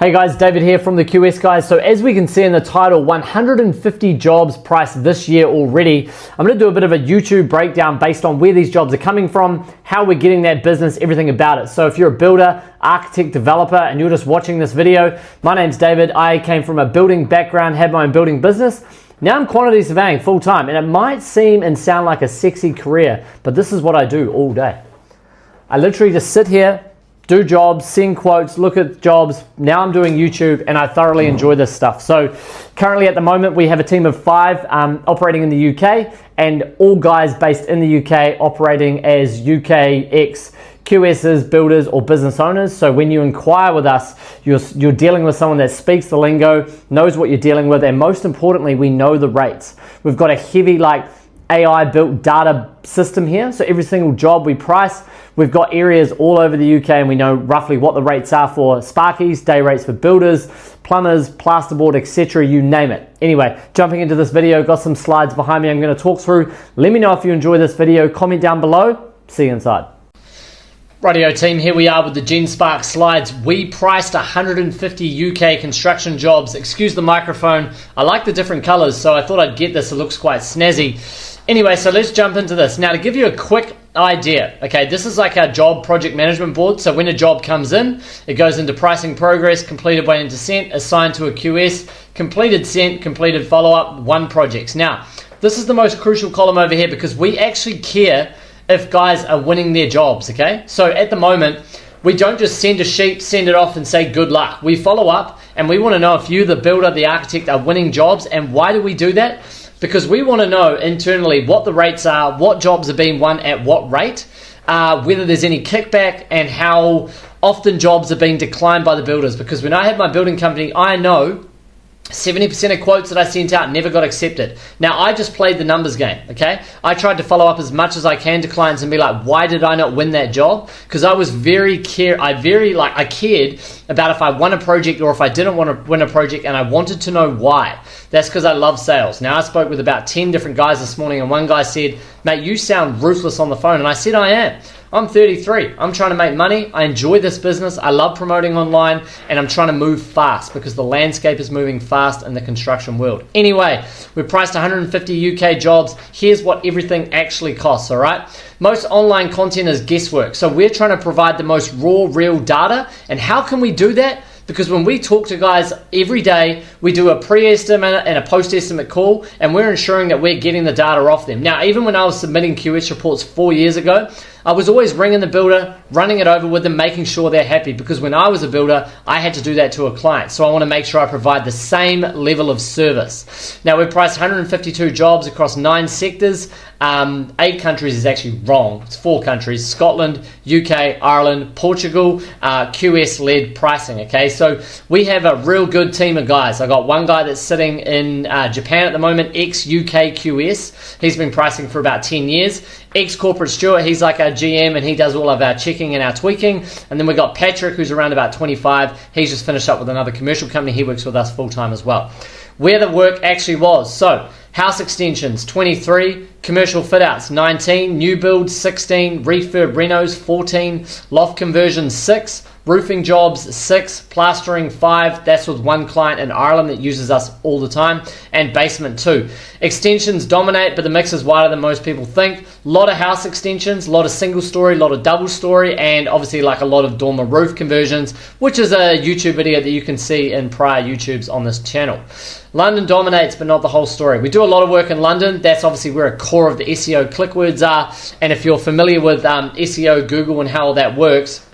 Hey guys, David here from the QS guys. So as we can see in the title, 150 jobs priced this year already. I'm going to do a bit of a YouTube breakdown based on where these jobs are coming from, how we're getting that business, everything about it. So if you're a builder, architect, developer, and you're just watching this video, my name's David. I came from a building background, had my own building business. Now I'm quantity surveying full time, and it might seem and sound like a sexy career, but this is what I do all day. I literally just sit here, do jobs, send quotes, look at jobs. Now I'm doing YouTube and I thoroughly enjoy this stuff. So currently at the moment we have a team of 5 operating in the UK, and all guys based in the UK operating as UK QSs, builders or business owners. So when you inquire with us, you're dealing with someone that speaks the lingo, knows what you're dealing with, and most importantly, we know the rates. We've got a heavy AI built data system here. So every single job we price, we've got areas all over the UK and we know roughly what the rates are for sparkies, day rates for builders, plumbers, plasterboard, etc. You name it. Anyway, jumping into this video, got some slides behind me I'm going to talk through. Let me know if you enjoy this video, comment down below. See you inside. Rightio team, here we are with the GenSpark slides. We priced 150 UK construction jobs. Excuse the microphone. I like the different colors, so I thought I'd get this. It looks quite snazzy. Anyway, so let's jump into this. Now, to give you a quick idea, okay, this is like our job project management board. So when a job comes in, it goes into pricing progress, completed by into sent, assigned to a QS, completed sent, completed follow-up, 1 projects. Now, this is the most crucial column over here because we actually care if guys are winning their jobs, okay? So at the moment, we don't just send a sheet, send it off and say good luck. We follow up and we want to know if you, the builder, the architect, are winning jobs. And why do we do that? Because we want to know internally what the rates are, what jobs are being won at what rate, whether there's any kickback, and how often jobs are being declined by the builders. Because when I had my building company, I know 70% of quotes that I sent out never got accepted. Now, I just played the numbers game, okay? I tried to follow up as much as I can to clients and be like, why did I not win that job? Because I was I cared about if I won a project or if I didn't want to win a project, and I wanted to know why. That's because I love sales. Now, I spoke with about 10 different guys this morning, and one guy said, mate, you sound ruthless on the phone. And I said, I am. I'm 33. I'm trying to make money. I enjoy this business. I love promoting online, and I'm trying to move fast because the landscape is moving fast in the construction world. Anyway, we priced 150 UK jobs. Here's what everything actually costs, all right? Most online content is guesswork. So we're trying to provide the most raw, real data. And how can we do that? Because when we talk to guys every day, we do a pre-estimate and a post-estimate call, and we're ensuring that we're getting the data off them. Now, even when I was submitting QS reports 4 years ago, I was always ringing the builder, running it over with them, making sure they're happy, because when I was a builder, I had to do that to a client. So I want to make sure I provide the same level of service. Now, we priced 152 jobs across 9 sectors. 8 countries is actually wrong. It's 4 countries: Scotland, UK, Ireland, Portugal, QS-led pricing, okay? So we have a real good team of guys. I got one guy that's sitting in Japan at the moment, ex-UK QS. He's been pricing for about 10 years. Ex-corporate steward, he's like our GM, and he does all of our checking and our tweaking. And then we got Patrick, who's around about 25. He's just finished up with another commercial company. He works with us full-time as well. Where the work actually was. So, house extensions, 23, commercial fit-outs, 19, new builds, 16, refurb renos, 14, loft conversions, 6, roofing jobs, 6, plastering, 5, that's with one client in Ireland that uses us all the time, and basement, 2. Extensions dominate, but the mix is wider than most people think. A lot of house extensions, a lot of single story, a lot of double story, and obviously like a lot of dormer roof conversions, which is a YouTube video that you can see in prior YouTubes on this channel. London dominates, but not the whole story. We do a lot of work in London. That's obviously where a core of the SEO click words are. And if you're familiar with SEO, Google, and how all that works,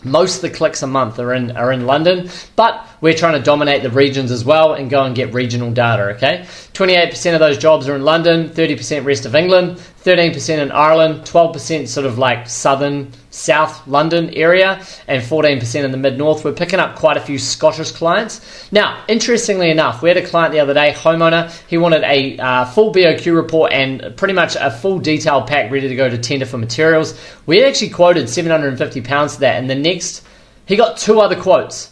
most of the clicks a month are in London, but we're trying to dominate the regions as well and go and get regional data, okay? 28% of those jobs are in London, 30% rest of England, 13% in Ireland, 12% sort of like southern, south London area, and 14% in the mid-north. We're picking up quite a few Scottish clients. Now, interestingly enough, we had a client the other day, homeowner. He wanted a full BOQ report and pretty much a full detailed pack ready to go to tender for materials. We actually quoted £750 for that, and the next, he got 2 other quotes.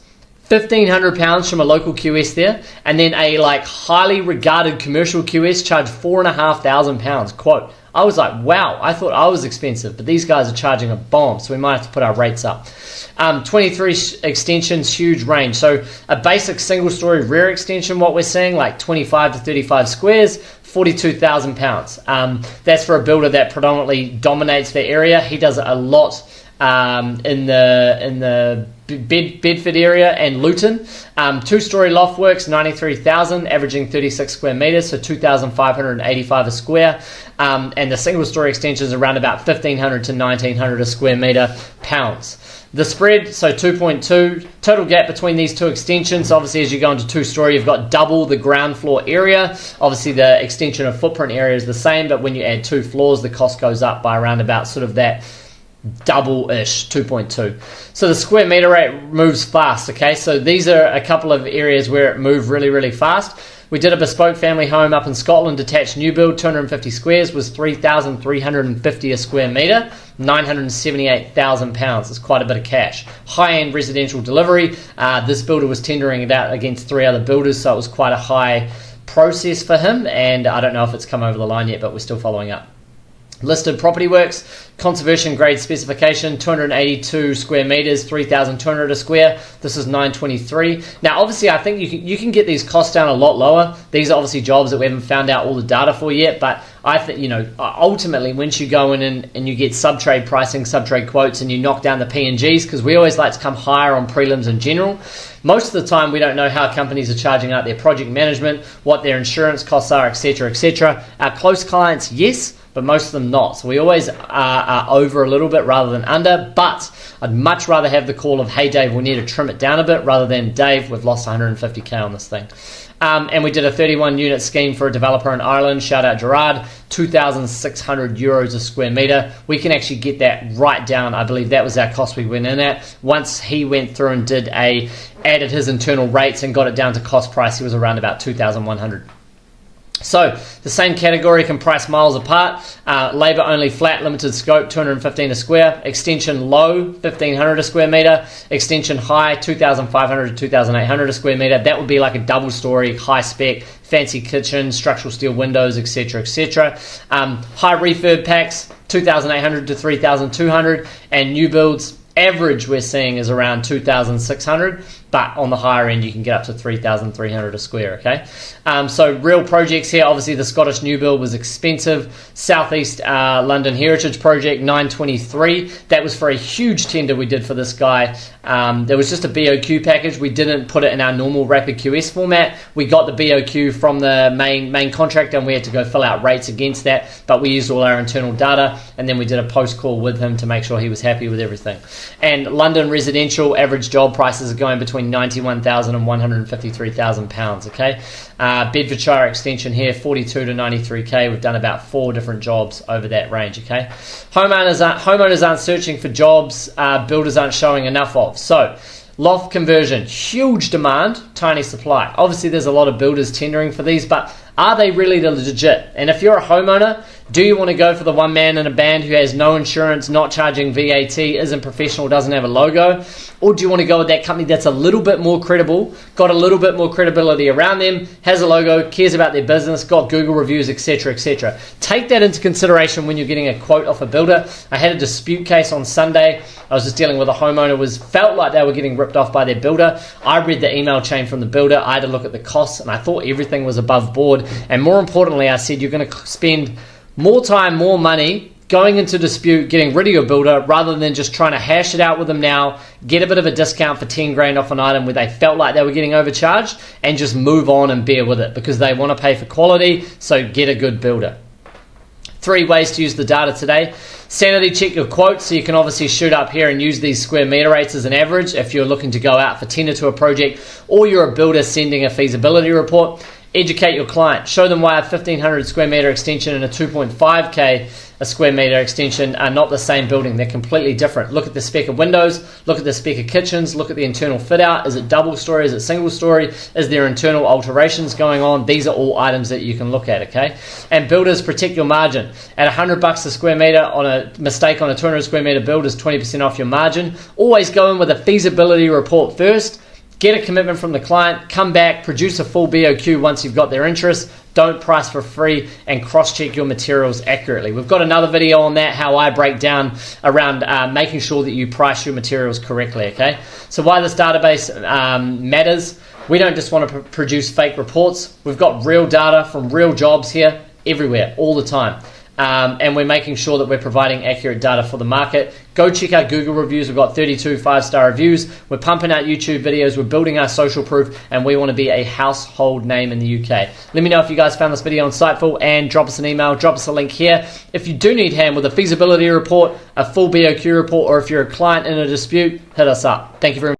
£1,500 from a local QS there, and then a highly regarded commercial QS charged £4,500 quote. I was like, wow, I thought I was expensive, but these guys are charging a bomb, so we might have to put our rates up. 23 extensions, huge range. So a basic single story rear extension, what we're seeing, like 25 to 35 squares, £42,000. That's for a builder that predominantly dominates the area. He does a lot in the Bedford area and Luton. Two-story loft works, 93,000, averaging 36 square meters, so 2,585 a square. And the single-story extensions around about 1,500 to 1,900 a square meter pounds. The spread, so 2.2, total gap between these two extensions. Obviously, as you go into two-story, you've got double the ground floor area. Obviously, the extension of footprint area is the same, but when you add 2 floors, the cost goes up by around about sort of that double-ish, 2.2. So the square meter rate moves fast, okay? So these are a couple of areas where it moved really, really fast. We did a bespoke family home up in Scotland, detached new build, 250 squares, was 3,350 a square metre, £978,000. It's quite a bit of cash. High-end residential delivery. This builder was tendering it out against 3 other builders, so it was quite a high process for him, and I don't know if it's come over the line yet, but we're still following up. Listed property works, conservation grade specification, 282 square meters, 3,200 a square. This is 923. Now, obviously, I think you can get these costs down a lot lower. These are obviously jobs that we haven't found out all the data for yet, but I think, ultimately, once you go in and you get sub-trade pricing, sub-trade quotes, and you knock down the P&Gs, because we always like to come higher on prelims in general. Most of the time, we don't know how companies are charging out their project management, what their insurance costs are, etc., etc. Our close clients, yes, but most of them not. So we always are over a little bit rather than under, but I'd much rather have the call of, hey Dave, we need to trim it down a bit, rather than, Dave, we've lost 150k on this thing. And we did a 31 unit scheme for a developer in Ireland, shout out Gerard, 2,600 euros a square metre. We can actually get that right down. I believe that was our cost we went in at. Once he went through and added his internal rates and got it down to cost price, he was around about 2,100. So the same category can price miles apart. Labour only flat, limited scope, 215 a square. Extension low, 1,500 a square metre. Extension high, 2,500 to 2,800 a square metre. That would be like a double story, high spec, fancy kitchen, structural steel windows, etc., etc. High refurb packs, 2,800 to 3,200, and new builds. Average we're seeing is around 2,600, but on the higher end you can get up to 3,300 a square, okay? So real projects here, obviously the Scottish new build was expensive. Southeast London Heritage Project, 923. That was for a huge tender we did for this guy. There was just a BOQ package. We didn't put it in our normal Rapid QS format. We got the BOQ from the main contractor and we had to go fill out rates against that, but we used all our internal data and then we did a post call with him to make sure he was happy with everything. And London residential average job prices are going between 91,000 and 153,000 pounds, okay? Bedfordshire extension here, 42 to 93k. We've done about 4 different jobs over that range, okay? Homeowners aren't searching for jobs, builders aren't showing enough of. So, loft conversion, huge demand, tiny supply. Obviously, there's a lot of builders tendering for these, but are they really legit? And if you're a homeowner, do you want to go for the one man in a band who has no insurance, not charging VAT, isn't professional, doesn't have a logo? Or do you want to go with that company that's a little bit more credible, got a little bit more credibility around them, has a logo, cares about their business, got Google reviews, etc., etc. Take that into consideration when you're getting a quote off a builder. I had a dispute case on Sunday. I was just dealing with a homeowner who felt like they were getting ripped off by their builder. I read the email chain from the builder. I had to look at the costs, and I thought everything was above board. And more importantly, I said, you're going to spend more time, more money going into dispute, getting rid of your builder, rather than just trying to hash it out with them now, get a bit of a discount for 10 grand off an item where they felt like they were getting overcharged, and just move on and bear with it because they want to pay for quality. So get a good builder. 3 ways to use the data today. Sanity check your quotes, so you can obviously shoot up here and use these square meter rates as an average if you're looking to go out for tender to a project, or you're a builder sending a feasibility report. Educate your client. Show them why a 1,500 square meter extension and a 2.5k a square meter extension are not the same building. They're completely different. Look at the spec of windows, look at the spec of kitchens, look at the internal fit out. Is it double story? Is it single story? Is there internal alterations going on? These are all items that you can look at, okay? And builders, protect your margin. At $100 a square meter, on a mistake on a 200 square meter build is 20% off your margin. Always go in with a feasibility report first. Get a commitment from the client, come back, produce a full BOQ once you've got their interest, don't price for free, and cross-check your materials accurately. We've got another video on that, how I break down around making sure that you price your materials correctly, okay? So why this database matters, we don't just want to produce fake reports. We've got real data from real jobs here, everywhere, all the time. And we're making sure that we're providing accurate data for the market. Go check out Google reviews. We've got 32 5-star reviews. We're pumping out YouTube videos. We're building our social proof, and we want to be a household name in the UK. Let me know if you guys found this video insightful, and drop us an email, drop us a link here. If you do need hand with a feasibility report, a full BOQ report, or if you're a client in a dispute, hit us up. Thank you very much.